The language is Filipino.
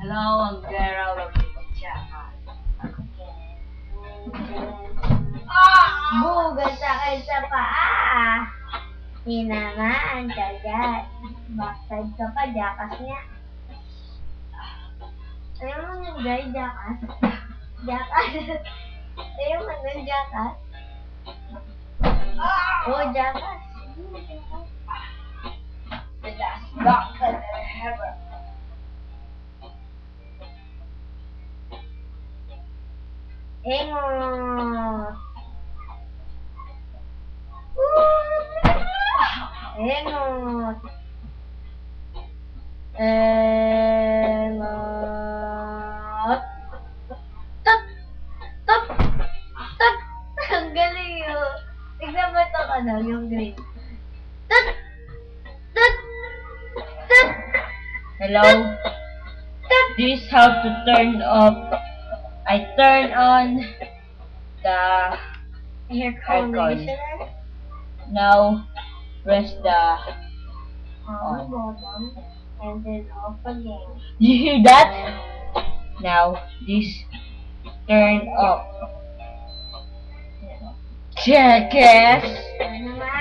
Hello, ang girl of the jacket. Bugas sakit sa paa. Di naman, kagat. Backside ka pa, jakas niya. Ayaw mo nang dry, jakas? Jakas? Ayaw mo nang jakas? Oh, jakas. The last rocket ever. Engot. Engot. Engot. Tut! Tut! Tut! Ang galing yun. Tignan mo ito yung green. Tut! Tut! Tut! Hello? This how to turn off. I turn on the Air Aircon. conditioner. now press the On bottom. And then off again. you hear that? Now this turn off. Jackass! Ano naman?